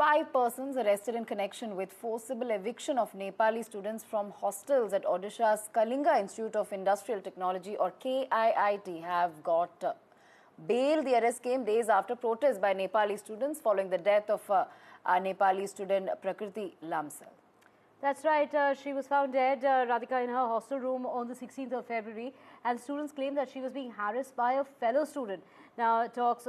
5 persons arrested in connection with forcible eviction of Nepali students from hostels at Odisha's Kalinga Institute of Industrial Technology or KIIT have got bail. The arrest came days after protests by Nepali students following the death of a Nepali student Prakriti Lamsal. That's right. She was found dead, Radhika, in her hostel room on the 16th of February, and students claim that she was being harassed by a fellow student. Now, talks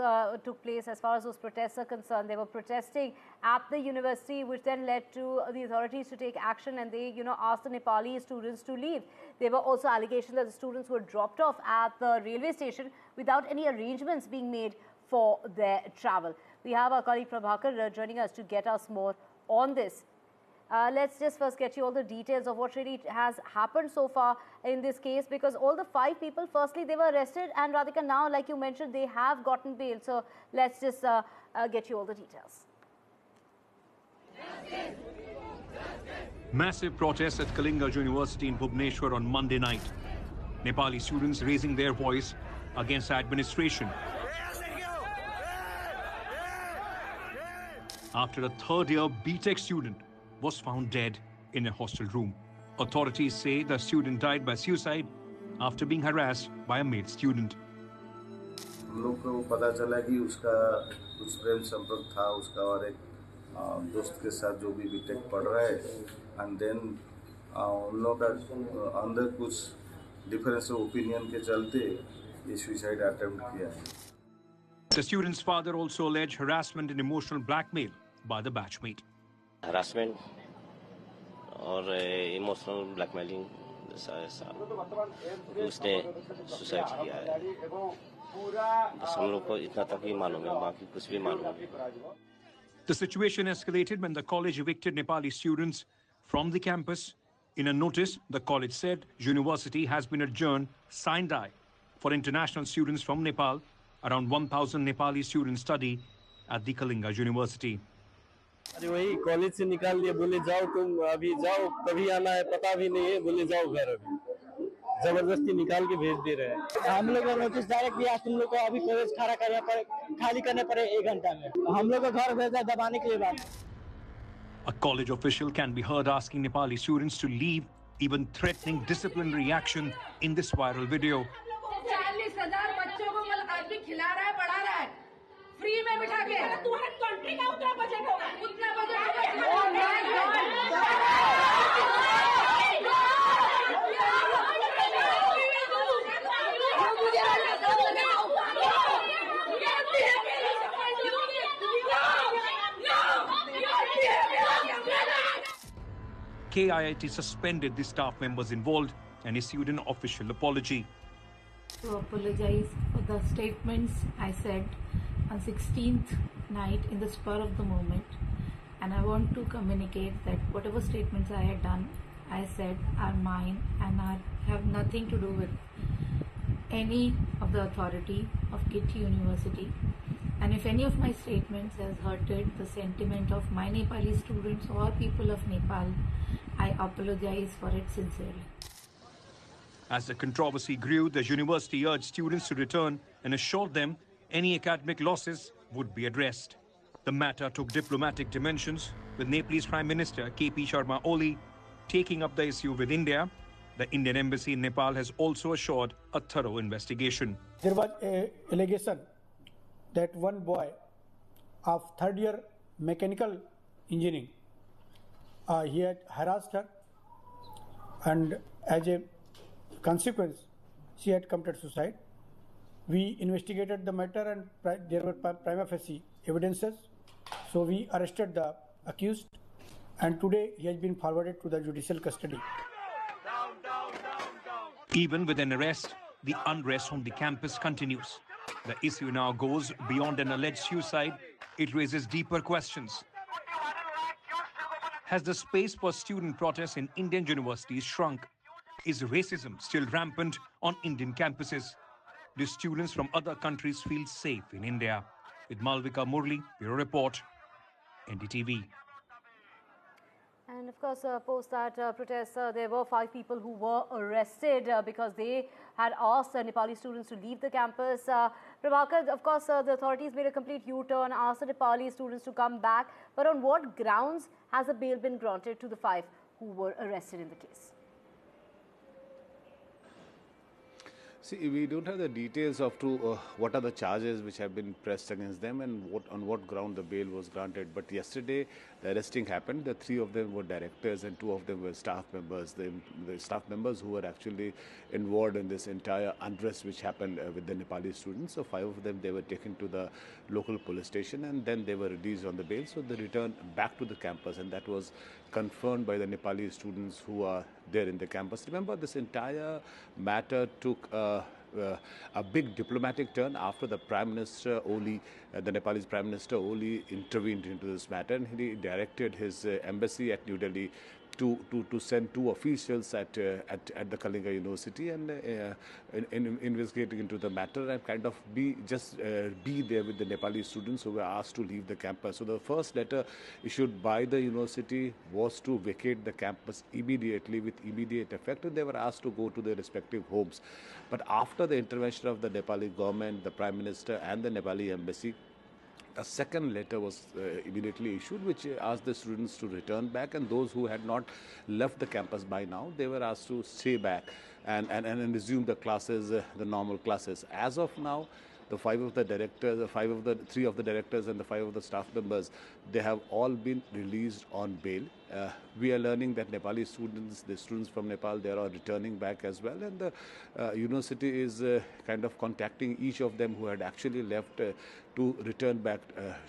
took place as far as those protests are concerned. They were protesting at the university, which then led to the authorities to take action, and they, asked the Nepali students to leave. There were also allegations that the students were dropped off at the railway station without any arrangements being made for their travel. We have our colleague Prabhakar joining us to get us more on this. Let's just first get you all the details of what really has happened so far in this case, because all the 5 people, firstly, they were arrested, and Radhika, now, like you mentioned, they have gotten bail. So let's just get you all the details. Massive protests at Kalinga University in Bhubaneswar on Monday night. Nepali students raising their voice against administration. After a third-year BTech student was found dead in a hostel room. Authorities say the student died by suicide after being harassed by a male student. हम लोग को पता चला कि उसका कुछ प्रेम संपर्क था उसका और एक दोस्त के साथ जो भी बीटेक पढ़ रहा है, एंड देन उन लोगों का अंदर कुछ डिफरेंस ऑफ ओपिनियन के चलते ये सुसाइड अटेम्प्ट किया है. The student's father also alleged harassment and emotional blackmail by the batchmate. Harassment और इमोशनल ब्लैकमेलिंग उसने सुसाइड किया है. बस हम लोग को इतना तक ही मालूम है, बाकी कुछ भी मालूम नहीं. The situation escalated when the college evicted Nepali students from the campus. In a notice, the college said university has been adjourned sine die for international students from Nepal. Around 1,000 Nepali students study at the Kalinga University. अरे वही college से निकाल दिया, बोले जाओ तुम अभी जाओ, कभी आना है पता भी नहीं है, बोले जाओ घर. अभी जबरदस्ती निकाल के भेज दे रहे हैं. हम लोग को नोटिस डायरेक्ट दिया, तुम लोग को अभी कॉलेज खाली करने पड़े 1 घंटा में. हम लोग को घर भेजा दबाने के लिए बात. A college official can be heard asking Nepali students to leave, even threatening disciplinary action in this viral video. 40,000 बच्चों को आदमी खिला रहा है, पढ़ा रहा है, फ्री में बिठा के. तुम्हारे कंट्री का उतना बजट होगा, उतना budget KIIT suspended the staff members involved and issued an official apology. To apologize for the statements I said on 16th night in the spur of the moment, and I want to communicate that whatever statements I had done, I said are mine and have nothing to do with any of the authority of KIIT University. And if any of my statements has hurted the sentiment of my Nepali students or people of Nepal, I apologize for it sincerely. As the controversy grew, the university urged students to return and assured them any academic losses would be addressed. The matter took diplomatic dimensions, with Nepalese Prime Minister KP Sharma Oli taking up the issue with India. The Indian embassy in Nepal has also assured a thorough investigation. There was an allegation that one boy of 3rd year mechanical engineering, he had harassed her, and as a consequence, she had committed suicide. We investigated the matter and there were prima facie evidences. So we arrested the accused, and today he has been forwarded to the judicial custody. Even with an arrest, the unrest on the campus continues. The issue now goes beyond an alleged suicide. It raises deeper questions. Has the space for student protests in Indian universities shrunk? Is racism still rampant on Indian campuses? Do students from other countries feel safe in India? With Malvika Murli, Bureau Report, NDTV. And of course, post that protest, there were 5 people who were arrested because they had asked Nepali students to leave the campus. Prabhakar, of course, the authorities made a complete U-turn, asked the Nepali students to come back. But on what grounds has a bail been granted to the 5 who were arrested in the case? See, we don't have the details of what are the charges which have been pressed against them and on what ground the bail was granted. But yesterday, the arresting happened. The 3 of them were directors and 2 of them were staff members. The staff members who were actually involved in this entire unrest which happened with the Nepali students. So 5 of them, they were taken to the local police station and then they were released on the bail. So they returned back to the campus, and that was confirmed by the Nepali students who are there in the campus. Remember, this entire matter took a big diplomatic turn after the Prime Minister Oli, the Nepalese Prime Minister Oli, intervened into this matter, and he directed his embassy at New Delhi to send 2 officials at the Kalinga University and investigating into the matter and kind of be there with the Nepali students who were asked to leave the campus. So the first letter issued by the university was to vacate the campus immediately with immediate effect, and they were asked to go to their respective homes. But after the intervention of the Nepali government, the Prime Minister and the Nepali embassy, a second letter was immediately issued which asked the students to return back, and those who had not left the campus by now, they were asked to stay back and resume the classes, the normal classes. As of now, the 3 of the directors and the 5 of the staff members, they have all been released on bail. We are learning that Nepali students, the students from Nepal, they are returning back as well, and the university is kind of contacting each of them who had actually left to return back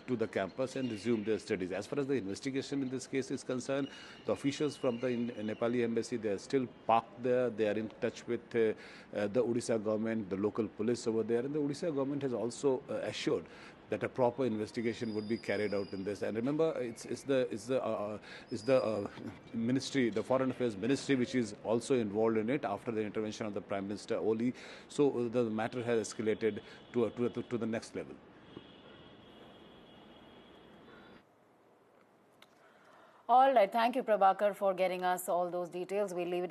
to the campus and resume their studies. As far as the investigation in this case is concerned, the officials from the Nepali embassy, they are still parked there. They are in touch with the Odisha government, the local police over there, and the Odisha government has also assured that a proper investigation would be carried out in this. And remember, it's the ministry, the Foreign Affairs Ministry, which is also involved in it after the intervention of the Prime Minister Oli. So the matter has escalated to the next level. All right. Thank you, Prabhakar, for getting us all those details. We'll leave it at